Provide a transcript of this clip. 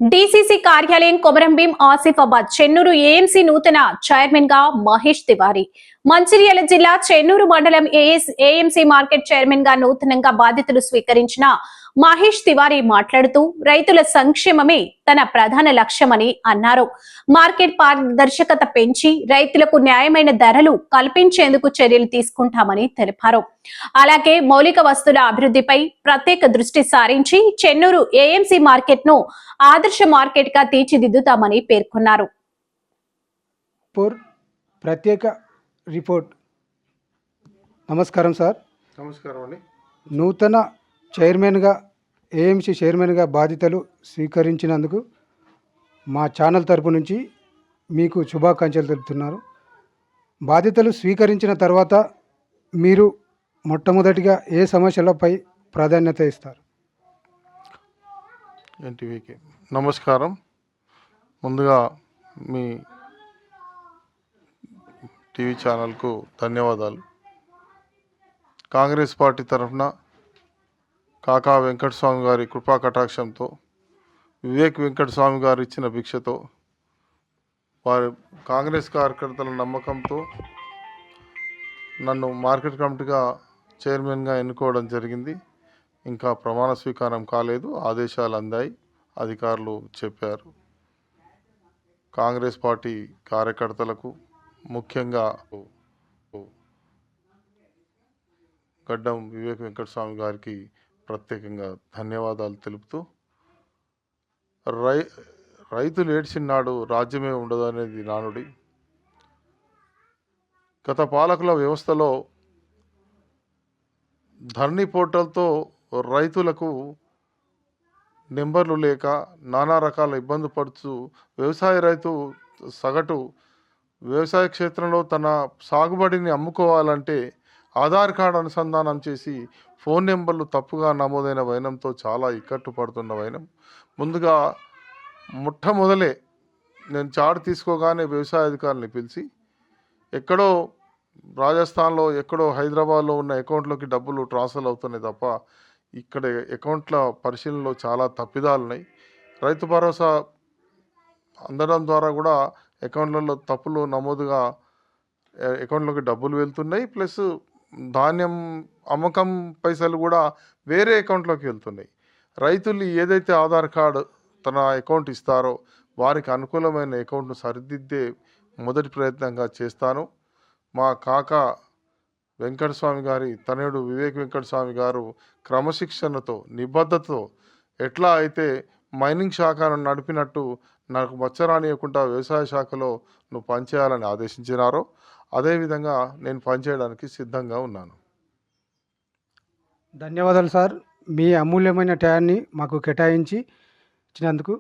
DCC కార్యాలయం Komaram Bheem Asifabad Chennur AMC నూతన chairman గా మహేష్ తివారీ, మంచిర్యాల జిల్లా చెన్నూరు మండలం ఏఎంసీ మార్కెట్ చైర్మన్ గా నూతనంగా బాధ్యతలు స్వీకరించిన మహేష్ తివారీ మాట్లాడుతూ రైతుల సంక్షేమమే తన ప్రధాన లక్ష్యమని అన్నారు. మార్కెట్ పారదర్శకత పెంచి రైతులకు న్యాయమైన ధరలు కల్పించేందుకు చర్యలు తీసుకుంటామని తెలిపారు. అలాగే మౌలిక వస్తువుల అభివృద్ధిపై ప్రత్యేక దృష్టి సారించి చెన్నూరు ఏఎంసీ మార్కెట్ ను ఆదర్శ మార్కెట్ గా తీర్చిదిద్దుతామని పేర్కొన్నారు. ప్రత్యేక రిపోర్ట్. నమస్కారం సార్. నమస్కారం అండి. నూతన చైర్మన్గా ఏఎంసీ చైర్మన్గా బాధ్యతలు స్వీకరించినందుకు మా ఛానల్ తరపు నుంచి మీకు శుభాకాంక్షలు తెలుపుతున్నారు. బాధ్యతలు స్వీకరించిన తర్వాత మీరు మొట్టమొదటిగా ఏ సమస్యలపై ప్రాధాన్యత ఇస్తారు? ఎన్టీవీకి నమస్కారం. ముందుగా మీ టీవీ ఛానల్కు ధన్యవాదాలు. కాంగ్రెస్ పార్టీ తరఫున కాకా వెంకటస్వామి గారి కృపా కటాక్షంతో, వివేక్ వెంకటస్వామి గారు ఇచ్చిన భిక్షతో, వారి కాంగ్రెస్ కార్యకర్తల నమ్మకంతో నన్ను మార్కెట్ కమిటీగా చైర్మన్గా ఎన్నుకోవడం జరిగింది. ఇంకా ప్రమాణ స్వీకారం కాలేదు, ఆదేశాలు అందాయి, అధికారులు చెప్పారు. కాంగ్రెస్ పార్టీ కార్యకర్తలకు, ముఖ్యంగా గడ్డం వివేక్ వెంకటస్వామి గారికి ప్రత్యేకంగా ధన్యవాదాలు తెలుపుతూ, రైతులు ఏడ్చినాడు రాజ్యమే ఉండదు అనేది నానుడి. గత పాలకుల వ్యవస్థలో ధరణి పోర్టల్తో రైతులకు నెంబర్లు లేక నానా రకాల ఇబ్బంది పడుతూ వ్యవసాయ రైతు సగటు వ్యవసాయ క్షేత్రంలో తన సాగుబడిని అమ్ముకోవాలంటే ఆధార్ కార్డు అనుసంధానం చేసి ఫోన్ నెంబర్లు తప్పుగా నమోదైన వైనంతో చాలా ఇక్కట్టు పడుతున్న వైనం. ముందుగా మొట్టమొదలే నేను చార్ట్ తీసుకోగానే వ్యవసాయ అధికారులను పిలిచి, ఎక్కడో రాజస్థాన్లో, ఎక్కడో హైదరాబాద్లో ఉన్న అకౌంట్లోకి డబ్బులు ట్రాన్స్ఫర్ అవుతున్నాయి తప్ప ఇక్కడ అకౌంట్ల పరిశీలనలో చాలా తప్పిదాలు ఉన్నాయి. రైతు భరోసా అందడం ద్వారా కూడా అకౌంట్లలో తప్పులు నమోదుగా అకౌంట్లోకి డబ్బులు వెళ్తున్నాయి. ప్లస్ ధాన్యం అమ్మకం పైసలు కూడా వేరే అకౌంట్లోకి వెళ్తున్నాయి. రైతులు ఏదైతే ఆధార్ కార్డు తన అకౌంట్ ఇస్తారో వారికి అనుకూలమైన అకౌంట్ను సరిదిద్దే మొదటి ప్రయత్నంగా చేస్తాను. మా కాకా వెంకటస్వామి గారి తనయుడు వివేక్ వెంకటస్వామి గారు క్రమశిక్షణతో, నిబద్ధతతో ఎట్లా అయితే మైనింగ్ శాఖను నడిపినట్టు నాకు మచ్చరానియకుండా వ్యవసాయ శాఖలో నువ్వు పనిచేయాలని ఆదేశించినారో అదేవిధంగా నేను పనిచేయడానికి సిద్ధంగా ఉన్నాను. ధన్యవాదాలు సార్. మీ అమూల్యమైన టయాన్ని మాకు కేటాయించి ఇచ్చినందుకు